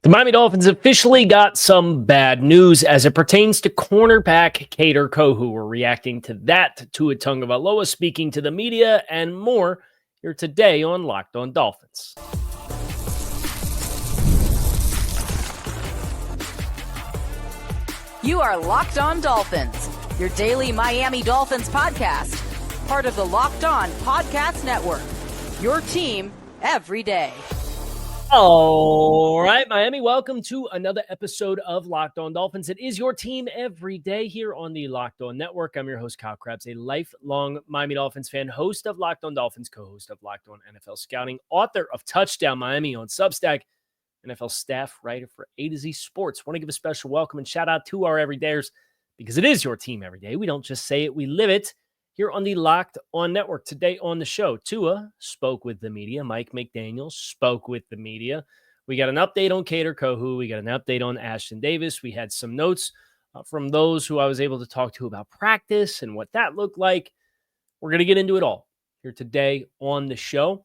The Miami Dolphins officially got some bad news as it pertains to cornerback Kader Kohou. We're reacting to that, Tua Tagovailoa speaking to the media, and more here today on Locked On Dolphins. You are Locked On Dolphins, your daily Miami Dolphins podcast, part of the Locked On Podcast Network, your team every day. All right, Miami, welcome to another episode of Locked On Dolphins. It is your team every day here on the Locked On Network. I'm your host, Kyle Krabs, a lifelong Miami Dolphins fan, host of Locked On Dolphins, co-host of Locked On NFL Scouting, author of Touchdown Miami on Substack, NFL staff writer for A to Z Sports. Want to give a special welcome and shout out to our everydayers because it is your team every day. We don't just say it, we live it. Here on the Locked On Network. Today on the show, Tua spoke with the media. Mike McDaniel spoke with the media. We got an update on Kader Kohou. We got an update on Ashton Davis. We had some notes from those who I was able to talk to about practice and what that looked like. We're going to get into it all here today on the show.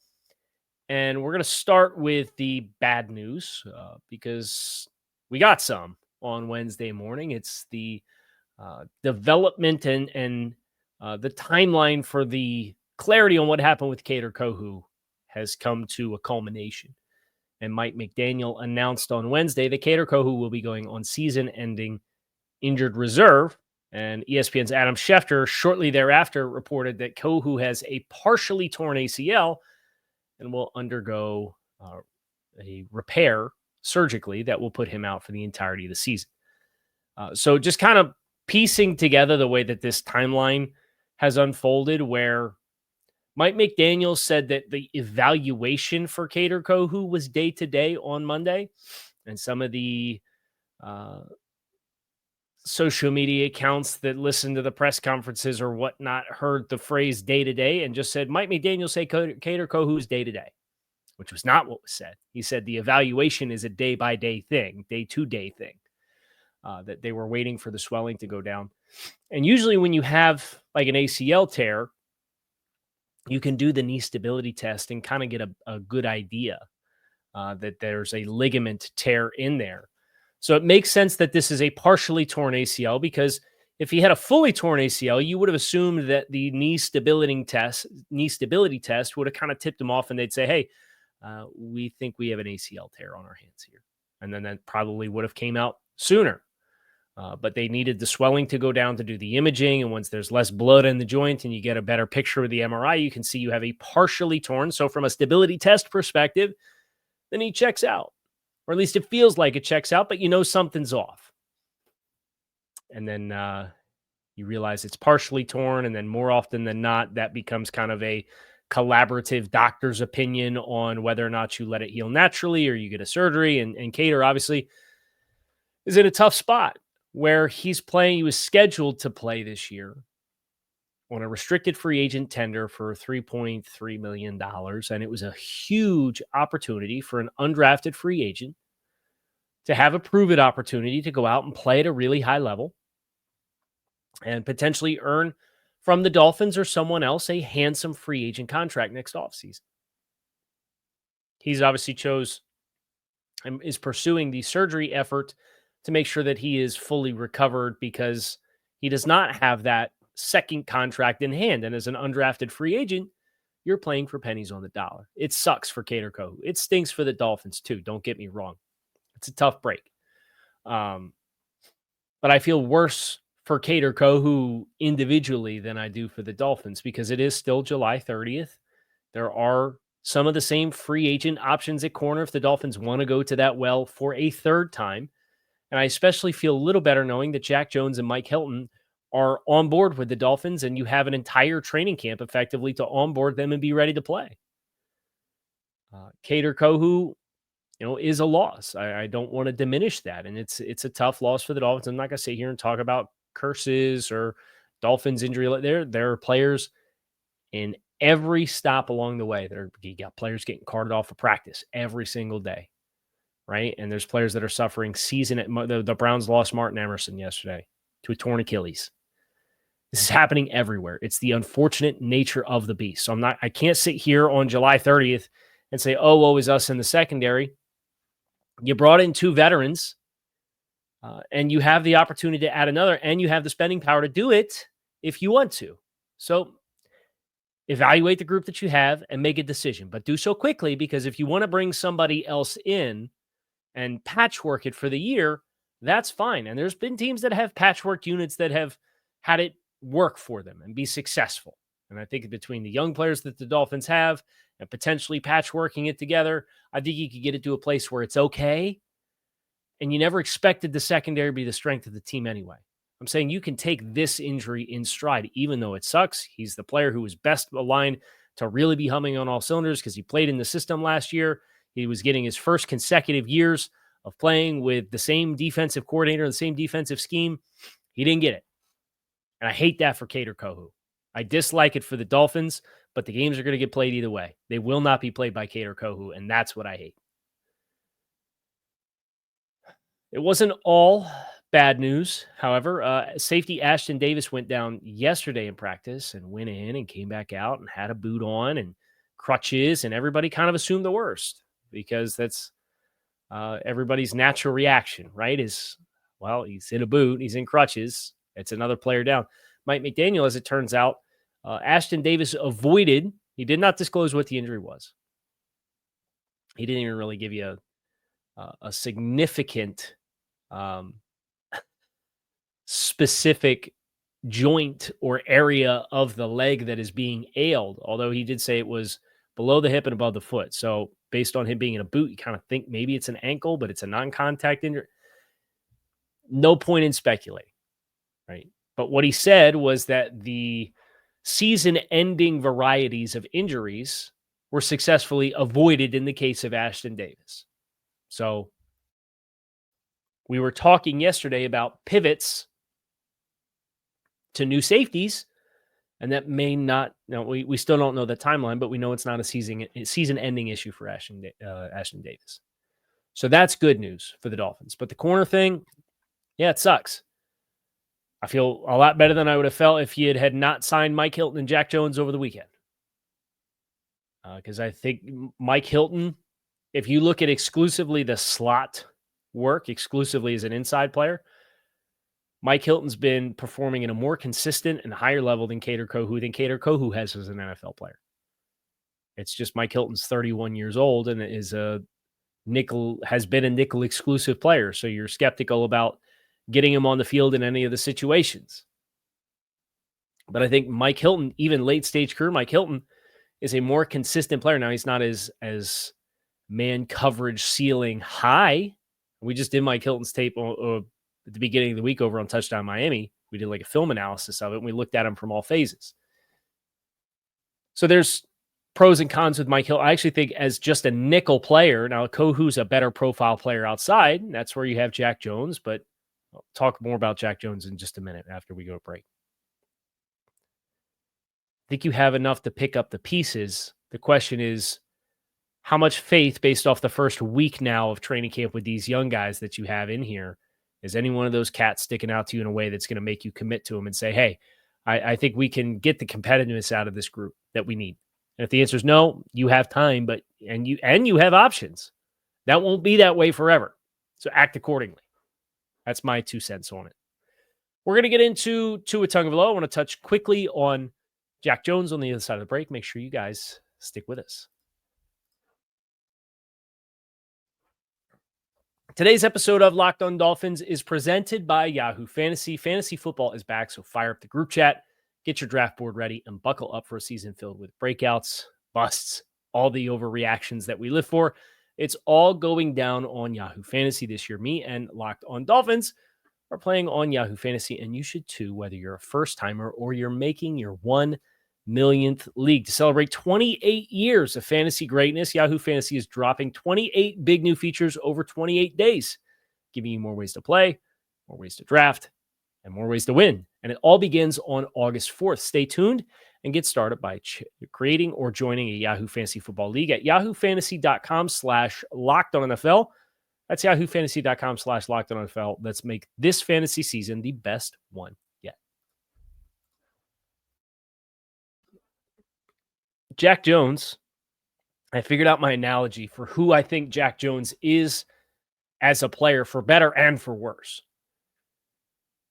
And we're going to start with the bad news because we got some on Wednesday morning. It's the development and the timeline for the clarity on what happened with Kader Kohou has come to a culmination. And Mike McDaniel announced on Wednesday that Kader Kohou will be going on season-ending injured reserve. And ESPN's Adam Schefter shortly thereafter reported that Kohou has a partially torn ACL and will undergo a repair surgically that will put him out for the entirety of the season. So just kind of piecing together the way that this timeline has unfolded, where Mike McDaniel said that the evaluation for Kader Kohou was day-to-day on Monday, and some of the social media accounts that listened to the press conferences or whatnot heard the phrase day-to-day and just said, Mike McDaniel say Kader Kohou's day-to-day, which was not what was said. He said the evaluation is a day-by-day thing, day-to-day thing, that they were waiting for the swelling to go down. And usually when you have like an ACL tear, you can do the knee stability test and kind of get a good idea that there's a ligament tear in there. So it makes sense that this is a partially torn ACL, because if he had a fully torn ACL, you would have assumed that the knee stability test would have kind of tipped him off and they'd say, hey, we think we have an ACL tear on our hands here. And then that probably would have came out sooner. But they needed the swelling to go down to do the imaging. And once there's less blood in the joint and you get a better picture with the MRI, you can see you have a partially torn. So from a stability test perspective, the knee checks out, or at least it feels like it checks out, but you know something's off. And then you realize it's partially torn. And then more often than not, that becomes kind of a collaborative doctor's opinion on whether or not you let it heal naturally or you get a surgery. And Kader obviously is in a tough spot, where he's playing. He was scheduled to play this year on a restricted free agent tender for $3.3 million. And it was a huge opportunity for an undrafted free agent to have a prove-it opportunity to go out and play at a really high level and potentially earn from the Dolphins or someone else a handsome free agent contract next offseason. He's obviously chose and is pursuing the surgery effort to make sure that he is fully recovered, because he does not have that second contract in hand. And as an undrafted free agent, you're playing for pennies on the dollar. It sucks for Kader Kohou. It stinks for the Dolphins too. Don't get me wrong. It's a tough break. But I feel worse for Kader Kohou individually than I do for the Dolphins, because it is still July 30th. There are some of the same free agent options at corner if the Dolphins want to go to that well for a third time. And I especially feel a little better knowing that Jack Jones and Mike Hilton are on board with the Dolphins, and you have an entire training camp effectively to onboard them and be ready to play. Kader Kohou, is a loss. I don't want to diminish that. And it's a tough loss for the Dolphins. I'm not going to sit here and talk about curses or Dolphins injury. There are players in every stop along the way. You got players getting carted off of practice every single day. Right. And there's players that are suffering the Browns lost Martin Emerson yesterday to a torn Achilles. This is happening everywhere. It's the unfortunate nature of the beast. So I can't sit here on July 30th and say, oh, woe is us in the secondary. You brought in 2 veterans, and you have the opportunity to add another, and you have the spending power to do it if you want to. So evaluate the group that you have and make a decision, but do so quickly, because if you want to bring somebody else in and patchwork it for the year, that's fine. And there's been teams that have patchwork units that have had it work for them and be successful. And I think between the young players that the Dolphins have and potentially patchworking it together, I think you could get it to a place where it's okay. And you never expected the secondary to be the strength of the team anyway. I'm saying you can take this injury in stride, even though it sucks. He's the player who was best aligned to really be humming on all cylinders because he played in the system last year. He was getting his first consecutive years of playing with the same defensive coordinator, the same defensive scheme. He didn't get it. And I hate that for Kader Kohou. I dislike it for the Dolphins, but the games are going to get played either way. They will not be played by Kader Kohou, and that's what I hate. It wasn't all bad news, however. Safety Ashton Davis went down yesterday in practice and went in and came back out and had a boot on and crutches, and everybody kind of assumed the worst because that's everybody's natural reaction, right? Is, well, he's in a boot, he's in crutches, it's another player down. Mike McDaniel, as it turns out, Ashton Davis avoided, he did not disclose what the injury was. He didn't even really give you a significant specific joint or area of the leg that is being ailed, although he did say it was below the hip and above the foot. So based on him being in a boot, you kind of think maybe it's an ankle, but it's a non-contact injury. No point in speculating, right? But what he said was that the season-ending varieties of injuries were successfully avoided in the case of Ashton Davis. So we were talking yesterday about pivots to new safeties, and that may not, we still don't know the timeline, but we know it's not a season-ending issue for Ashton Davis. So that's good news for the Dolphins. But the corner thing, yeah, it sucks. I feel a lot better than I would have felt if he had not signed Mike Hilton and Jack Jones over the weekend. Because I think Mike Hilton, if you look at exclusively the slot work, exclusively as an inside player, Mike Hilton's been performing at a more consistent and higher level than Kader Kohou has as an NFL player. It's just Mike Hilton's 31 years old and has been a nickel exclusive player. So you're skeptical about getting him on the field in any of the situations. But I think Mike Hilton, even late stage career, Mike Hilton is a more consistent player. Now he's not as man coverage ceiling high. We just did Mike Hilton's tape at the beginning of the week over on Touchdown Miami. We did like a film analysis of it, and we looked at him from all phases. So there's pros and cons with Mike Hilton. I actually think as just a nickel player, now Kohou's a better profile player outside, and that's where you have Jack Jones, but I'll talk more about Jack Jones in just a minute after we go to break. I think you have enough to pick up the pieces. The question is, how much faith, based off the first week now of training camp with these young guys that you have in here, is any one of those cats sticking out to you in a way that's going to make you commit to them and say, hey, I think we can get the competitiveness out of this group that we need? And if the answer is no, you have time, but you have options. That won't be that way forever. So act accordingly. That's my 2 cents on it. We're going to get into Tua Tagovailoa. I want to touch quickly on Jack Jones on the other side of the break. Make sure you guys stick with us. Today's episode of Locked On Dolphins is presented by Yahoo Fantasy. Fantasy football is back, so fire up the group chat, get your draft board ready, and buckle up for a season filled with breakouts, busts, all the overreactions that we live for. It's all going down on Yahoo Fantasy this year. Me and Locked On Dolphins are playing on Yahoo Fantasy, and you should too, whether you're a first-timer or you're making your 1 millionth league. To celebrate 28 years of fantasy greatness, Yahoo Fantasy is dropping 28 big new features over 28 days, giving you more ways to play, more ways to draft, and more ways to win. And it all begins on August 4th. Stay tuned and get started by creating or joining a Yahoo Fantasy Football League at yahoofantasy.com/LockedOnNFL. That's yahoofantasy.com/LockedOnNFL. Let's make this fantasy season the best one yet. Jack Jones, I figured out my analogy for who I think Jack Jones is as a player, for better and for worse.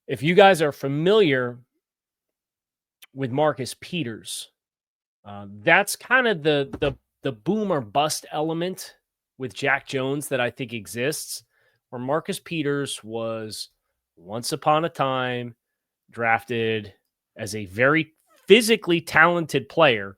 If you guys are familiar with Marcus Peters, that's kind of the boom or bust element with Jack Jones that I think exists, where Marcus Peters was once upon a time drafted as a very physically talented player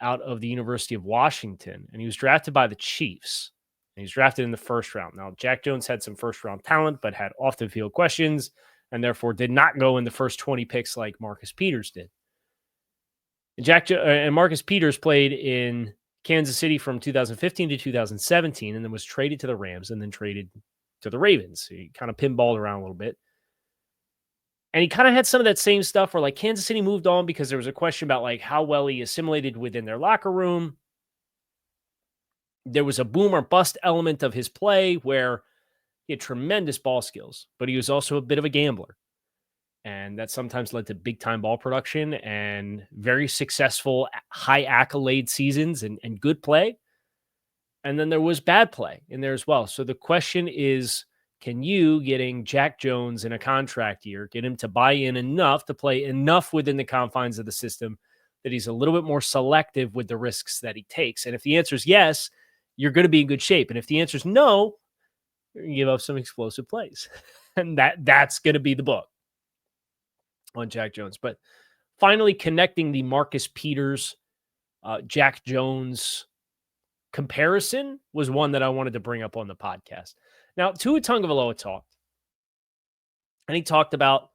out of the University of Washington, and he was drafted by the Chiefs. And he was drafted in the first round. Now, Jack Jones had some first-round talent, but had off-the-field questions, and therefore did not go in the first 20 picks like Marcus Peters did. And Marcus Peters played in Kansas City from 2015 to 2017, and then was traded to the Rams, and then traded to the Ravens. So he kind of pinballed around a little bit. And he kind of had some of that same stuff where, like, Kansas City moved on because there was a question about, like, how well he assimilated within their locker room. There was a boom or bust element of his play where he had tremendous ball skills, but he was also a bit of a gambler. And that sometimes led to big-time ball production and very successful, high accolade seasons and good play. And then there was bad play in there as well. So the question is, can you, getting Jack Jones in a contract year, get him to buy in enough to play enough within the confines of the system that he's a little bit more selective with the risks that he takes? And if the answer is yes, you're going to be in good shape. And if the answer is no, you're going to give up some explosive plays. And that's going to be the book on Jack Jones. But finally, connecting the Marcus Peters, Jack Jones comparison was one that I wanted to bring up on the podcast. Now, Tua Tagovailoa talked, and he talked about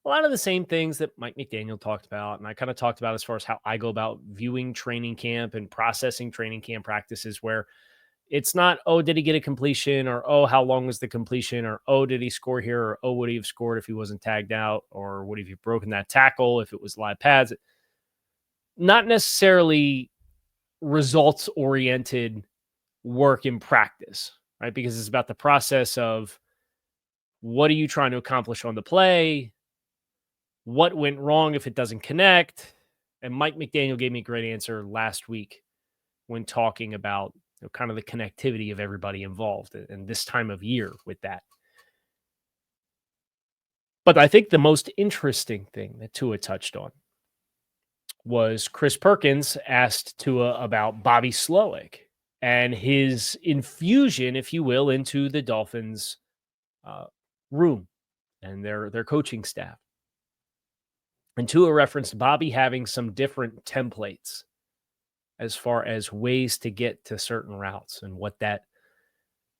a lot of the same things that Mike McDaniel talked about, and I kind of talked about as far as how I go about viewing training camp and processing training camp practices, where it's not, oh, did he get a completion, or, oh, how long was the completion, or, oh, did he score here, or, oh, would he have scored if he wasn't tagged out, or would he have broken that tackle if it was live pads? Not necessarily results-oriented work in practice, right? Because it's about the process of what are you trying to accomplish on the play? What went wrong if it doesn't connect? And Mike McDaniel gave me a great answer last week when talking about kind of the connectivity of everybody involved and this time of year with that. But I think the most interesting thing that Tua touched on was Chris Perkins asked Tua about Bobby Slowik and his infusion, if you will, into the Dolphins room and their coaching staff. And Tua referenced Bobby having some different templates as far as ways to get to certain routes. And what that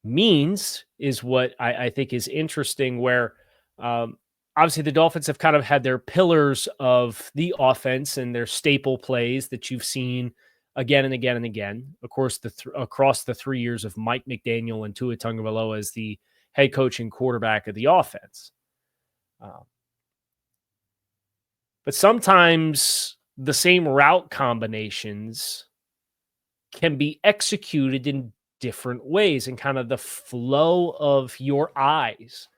means is what I think is interesting, where obviously the Dolphins have kind of had their pillars of the offense and their staple plays that you've seen again and again and again. Of course, across the 3 years of Mike McDaniel and Tua Tagovailoa as the head coach and quarterback of the offense. But sometimes the same route combinations can be executed in different ways, and kind of the flow of your eyes.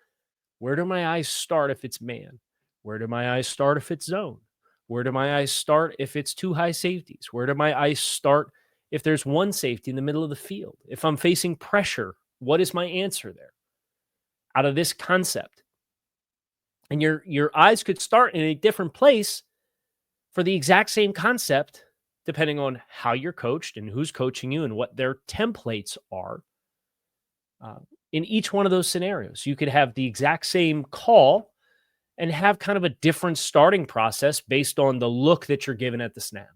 Where do my eyes start if it's man? Where do my eyes start if it's zone? Where do my eyes start if it's two high safeties? Where do my eyes start if there's one safety in the middle of the field? If I'm facing pressure, what is my answer there? Out of this concept. And your eyes could start in a different place for the exact same concept, depending on how you're coached and who's coaching you and what their templates are. In each one of those scenarios, you could have the exact same call and have kind of a different starting process based on the look that you're given at the snap.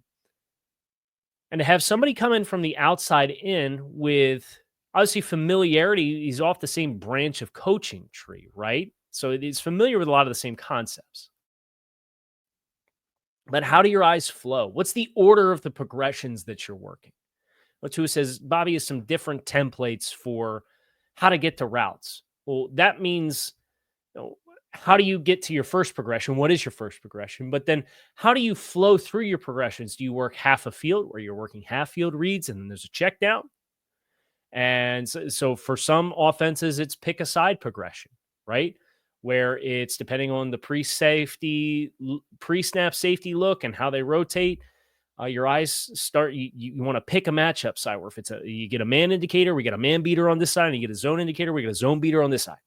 And to have somebody come in from the outside in with obviously familiarity, he's off the same branch of coaching tree, right? So he's familiar with a lot of the same concepts. But how do your eyes flow? What's the order of the progressions that you're working? Tua says Bobby has some different templates for how to get to routes. Well, that means, how do you get to your first progression? What is your first progression? But then how do you flow through your progressions? Do you work half a field where you're working half field reads and then there's a check down? And so for some offenses, it's pick a side progression, right? Where it's depending on the pre-snap safety look and how they rotate. your eyes start, you want to pick a matchup side where if you get a man indicator, we get a man beater on this side, and you get a zone indicator, we get a zone beater on this side.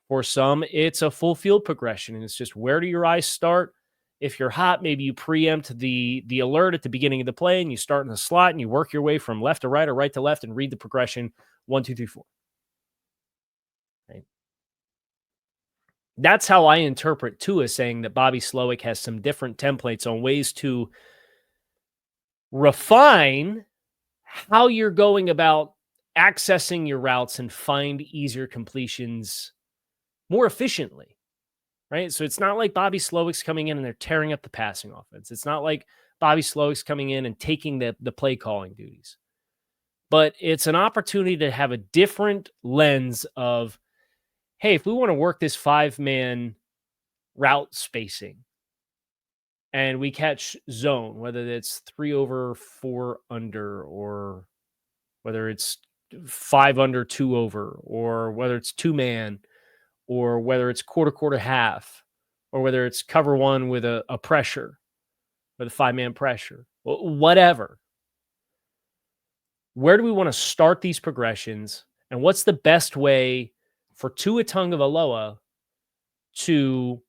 For some, it's a full field progression, and it's just where do your eyes start? If you're hot, maybe you preempt the alert at the beginning of the play, and you start in the slot, and you work your way from left to right or right to left and read the progression 1, 2, 3, 4. Right? That's how I interpret Tua saying that Bobby Slowik has some different templates on ways to refine how you're going about accessing your routes and find easier completions more efficiently, right? So it's not like Bobby Slowik's coming in and they're tearing up the passing offense. It's not like Bobby Slowik's coming in and taking the play calling duties. But it's an opportunity to have a different lens of, hey, if we want to work this 5-man route spacing and we catch zone, whether it's 3 over, 4 under, or whether it's 5 under, 2 over, or whether it's 2-man, or whether it's quarter, half, or whether it's cover 1 with a pressure, with a 5-man pressure, whatever. Where do we want to start these progressions? And what's the best way for Tua Tagovailoa to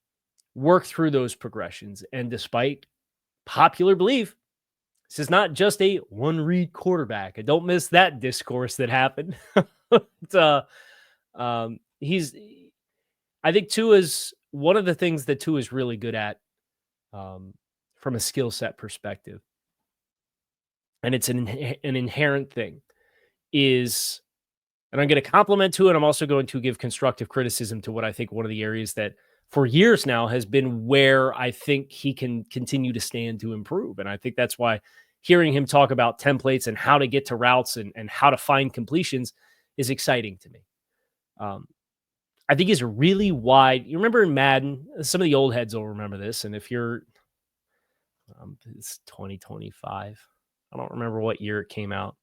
work through those progressions? And despite popular belief, this is not just a one-read quarterback. And don't miss that discourse that happened. I think Tua's one of the things that Tua is really good at from a skill set perspective, and it's an inherent thing, is, and I'm going to compliment Tua, and I'm also going to give constructive criticism to what I think one of the areas that for years now has been where I think he can continue to stand to improve. And I think that's why hearing him talk about templates and how to get to routes and how to find completions is exciting to me. I think he's a really wide. You remember in Madden, some of the old heads will remember this. And if you're, it's 2025. I don't remember what year it came out.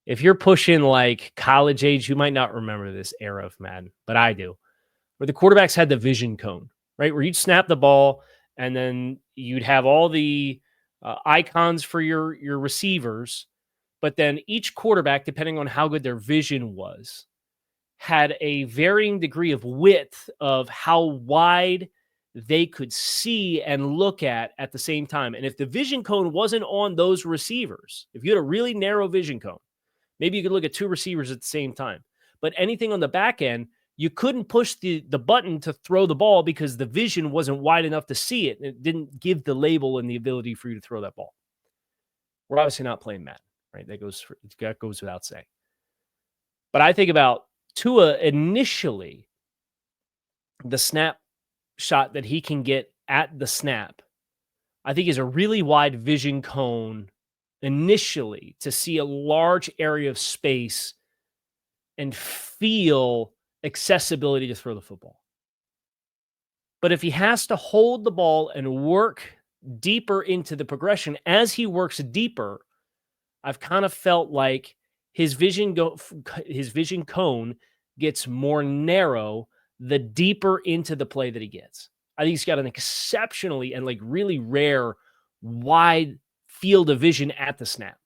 If you're pushing like college age, you might not remember this era of Madden, but I do. Where the quarterbacks had the vision cone, right? Where you'd snap the ball and then you'd have all the icons for your receivers. But then each quarterback, depending on how good their vision was, had a varying degree of width of how wide they could see and look at the same time. And if the vision cone wasn't on those receivers, if you had a really narrow vision cone, maybe you could look at 2 receivers at the same time. But anything on the back end, you couldn't push the button to throw the ball because the vision wasn't wide enough to see it. It didn't give the label and the ability for you to throw that ball. We're obviously not playing Madden, right? That goes without saying. But I think about Tua initially, the snap shot that he can get at the snap, I think is a really wide vision cone initially to see a large area of space and feel accessibility to throw the football. But if he has to hold the ball and work deeper into the progression, as he works deeper, I've kind of felt like his vision cone gets more narrow the deeper into the play that he gets. I think he's got an exceptionally and like really rare wide field of vision at the snap.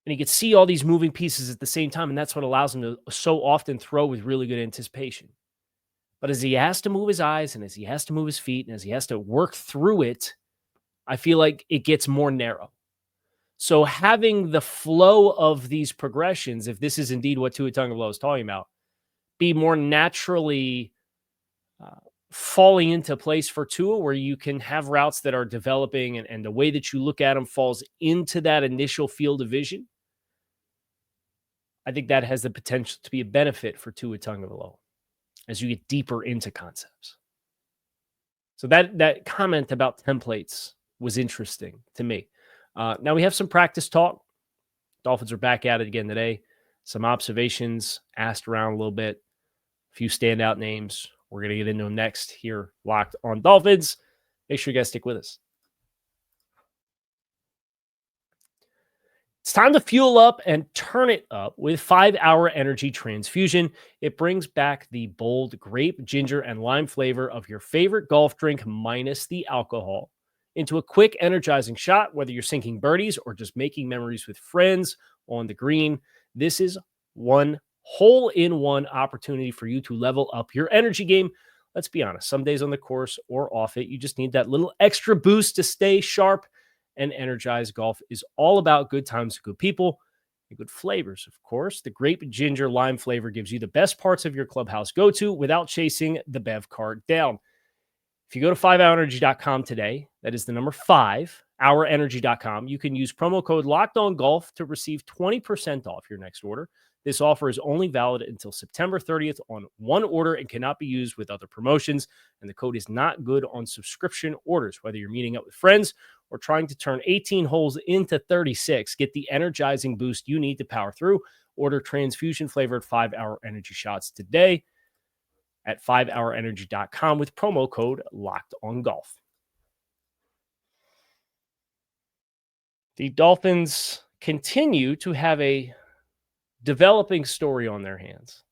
And he could see all these moving pieces at the same time, and that's what allows him to so often throw with really good anticipation. But as he has to move his eyes and as he has to move his feet and as he has to work through it, I feel like it gets more narrow. So having the flow of these progressions, if this is indeed what Tua Tagovailoa is talking about, be more naturally falling into place for Tua, where you can have routes that are developing and the way that you look at them falls into that initial field of vision, I think that has the potential to be a benefit for Tua Tagovailoa as you get deeper into concepts. So that comment about templates was interesting to me. Now we have some practice talk. Dolphins are back at it again today. Some observations asked around a little bit. A few standout names. We're going to get into them next here, Locked on Dolphins. Make sure you guys stick with us. It's time to fuel up and turn it up with 5-Hour Energy Transfusion. It brings back the bold grape, ginger, and lime flavor of your favorite golf drink minus the alcohol. into a quick, energizing shot, whether you're sinking birdies or just making memories with friends on the green. This is one hole-in-one opportunity for you to level up your energy game. Let's be honest, some days on the course or off it, you just need that little extra boost to stay sharp and energized. Golf is all about good times, good people, and good flavors, of course. The grape ginger lime flavor gives you the best parts of your clubhouse go-to without chasing the bev cart down. If you go to 5hourenergy.com today, that is the number 5, hourenergy.com, you can use promo code LOCKEDONGOLF to receive 20% off your next order. This offer is only valid until September 30th on one order and cannot be used with other promotions. And the code is not good on subscription orders, whether you're meeting up with friends or trying to turn 18 holes into 36. Get the energizing boost you need to power through. Order transfusion-flavored 5-Hour Energy shots today at 5hourenergy.com with promo code LOCKEDONGOLF. The Dolphins continue to have a developing story on their hands.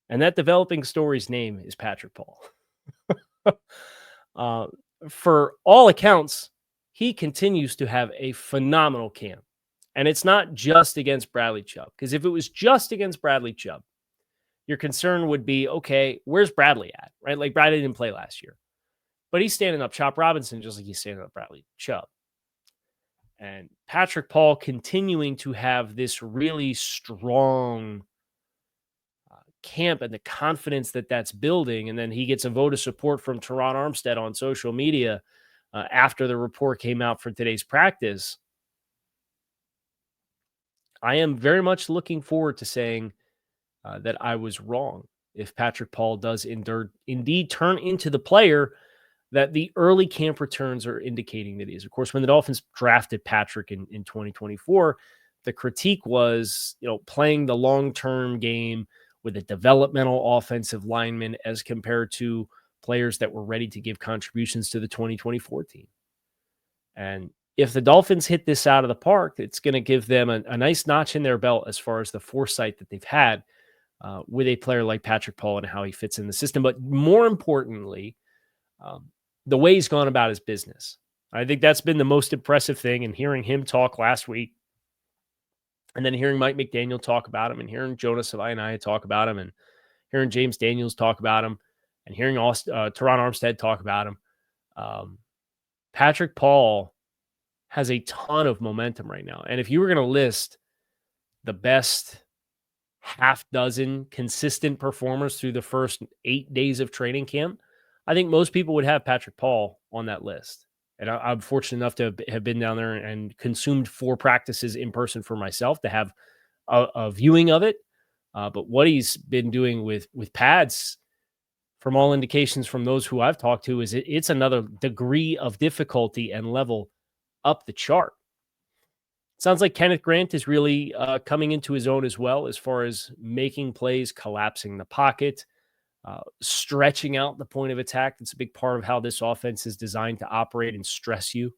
And that developing story's name is Patrick Paul. For all accounts, he continues to have a phenomenal camp. And it's not just against Bradley Chubb. Because if it was just against Bradley Chubb, your concern would be, okay, where's Bradley at? Right? Like Bradley didn't play last year. But he's standing up Chop Robinson just like he's standing up Bradley Chubb. And Patrick Paul continuing to have this really strong camp and the confidence that that's building. And then he gets a vote of support from Teron Armstead on social media after the report came out for today's practice. I am very much looking forward to saying that I was wrong if Patrick Paul does indeed turn into the player that the early camp returns are indicating that he is. Of course, when the Dolphins drafted Patrick in 2024, the critique was, playing the long-term game with a developmental offensive lineman as compared to players that were ready to give contributions to the 2024 team. And if the Dolphins hit this out of the park, it's going to give them a nice notch in their belt as far as the foresight that they've had with a player like Patrick Paul and how he fits in the system. But more importantly, the way he's gone about his business. I think that's been the most impressive thing. And hearing him talk last week, and then hearing Mike McDaniel talk about him, and hearing Jonas Savaiinaia talk about him, and hearing James Daniels talk about him, and hearing Teron Armstead talk about him, Patrick Paul has a ton of momentum right now. And if you were going to list the best half dozen consistent performers through the first 8 days of training camp, I think most people would have Patrick Paul on that list. And I'm fortunate enough to have been down there and consumed 4 practices in person for myself to have a viewing of it. But what he's been doing with pads, from all indications from those who I've talked to, is it's another degree of difficulty and level up the chart. Sounds like Kenneth Grant is really coming into his own as well, as far as making plays, collapsing the pocket, stretching out the point of attack. It's a big part of how this offense is designed to operate and stress you,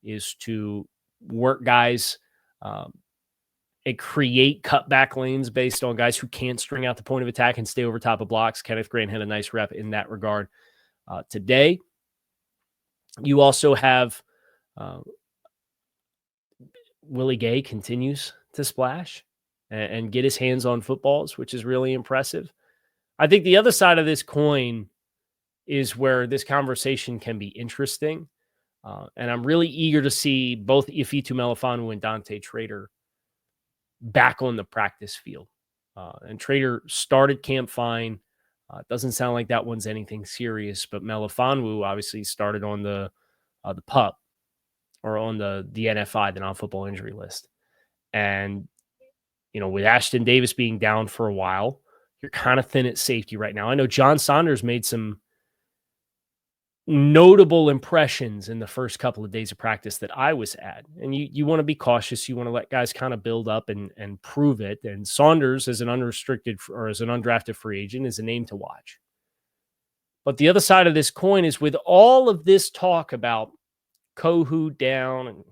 is to work guys and create cutback lanes based on guys who can't string out the point of attack and stay over top of blocks. Kenneth Grant had a nice rep in that regard today. You also have Willie Gay continues to splash and get his hands on footballs, which is really impressive. I think the other side of this coin is where this conversation can be interesting. And I'm really eager to see both Ifeatu Melifonwu and Dante Trader back on the practice field. And Trader started camp fine. Doesn't sound like that one's anything serious, but Melifonwu obviously started on the PUP, or on the NFI, the non-football injury list. And, with Ashton Davis being down for a while, you're kind of thin at safety right now. I know John Saunders made some notable impressions in the first couple of days of practice that I was at. And you want to be cautious. You want to let guys kind of build up and prove it. And Saunders, as an unrestricted or as an undrafted free agent, is a name to watch. But the other side of this coin is, with all of this talk about Kohou down and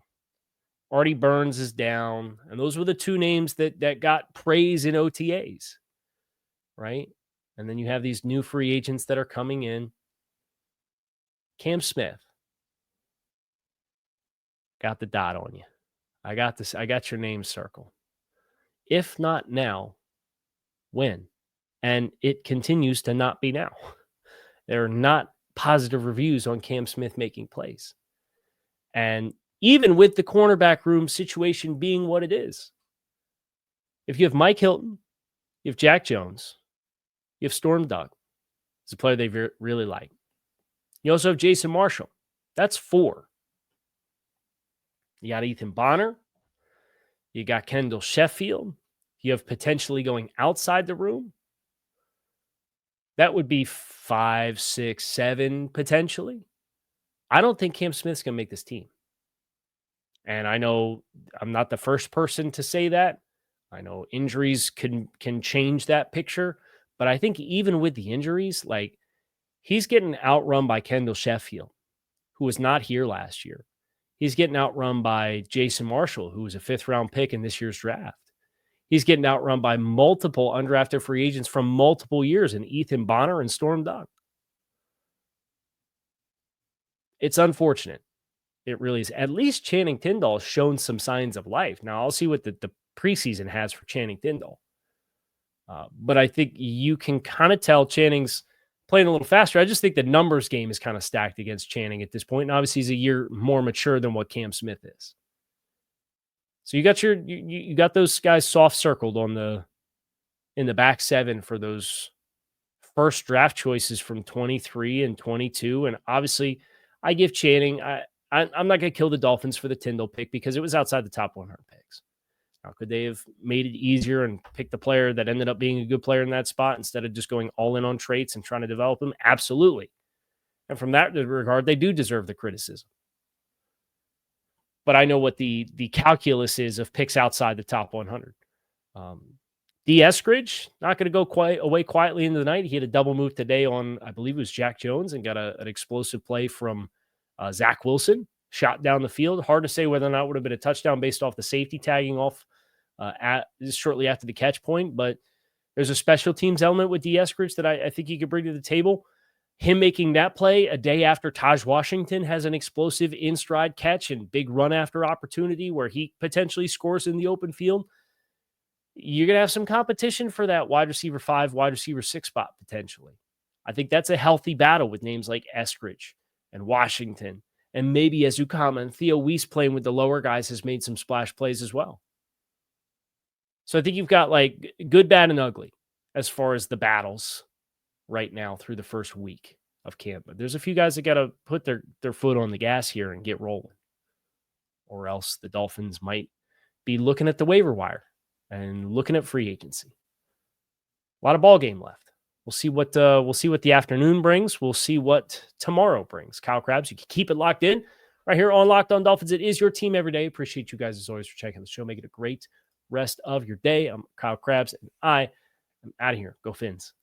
Artie Burns is down, and those were the 2 names that got praise in OTAs, right? And then you have these new free agents that are coming in. Cam Smith, Got the dot on you. I got this. I got your name circle. If not now, when? And it continues to not be now. There are not positive reviews on Cam Smith making plays. And even with the cornerback room situation being what it is, if you have Mike Hilton, you have Jack Jones, you have Storm Doug, it's a player they really like. You also have Jason Marshall. That's 4. You got Ethan Bonner. You got Kendall Sheffield. You have potentially going outside the room. That would be 5, 6, 7 potentially. I don't think Cam Smith's going to make this team. And I know I'm not the first person to say that. I know injuries can change that picture. But I think even with the injuries, like he's getting outrun by Kendall Sheffield, who was not here last year. He's getting outrun by Jason Marshall, who was a 5th-round pick in this year's draft. He's getting outrun by multiple undrafted free agents from multiple years in Ethan Bonner and Storm Doug. It's unfortunate. It really is. At least Channing Tindall has shown some signs of life. Now, I'll see what the preseason has for Channing Tindall. But I think you can kind of tell Channing's playing a little faster. I just think the numbers game is kind of stacked against Channing at this point. And obviously, he's a year more mature than what Cam Smith is. So you got you got those guys soft circled in the back 7 for those first draft choices from 23 and 22. And obviously, I give Channing. I'm not going to kill the Dolphins for the Tindall pick because it was outside the top 100 picks. Now, could they have made it easier and picked the player that ended up being a good player in that spot instead of just going all in on traits and trying to develop them? Absolutely. And from that regard, they do deserve the criticism. But I know what the calculus is of picks outside the top 100. D. Eskridge, not going to go away quietly into the night. He had a double move today on, I believe it was Jack Jones, and got an explosive play from Zach Wilson. Shot down the field. Hard to say whether or not it would have been a touchdown based off the safety tagging off shortly after the catch point. But there's a special teams element with D. Eskridge that I think he could bring to the table. Him making that play a day after Taj Washington has an explosive in-stride catch and big run after opportunity where he potentially scores in the open field. You're going to have some competition for that wide receiver 5, wide receiver 6 spot potentially. I think that's a healthy battle with names like Eskridge and Washington. And maybe Ezukama and Theo Weiss playing with the lower guys has made some splash plays as well. So I think you've got like good, bad, and ugly as far as the battles right now through the first week of camp. But there's a few guys that got to put their foot on the gas here and get rolling. Or else the Dolphins might be looking at the waiver wire and looking at free agency. A lot of ball game left. We'll see what the afternoon brings. We'll see what tomorrow brings. Kyle Krabs, you can keep it locked in right here on Locked On Dolphins. It is your team every day. Appreciate you guys as always for checking the show. Make it a great rest of your day. I'm Kyle Krabs, and I am out of here. Go Fins.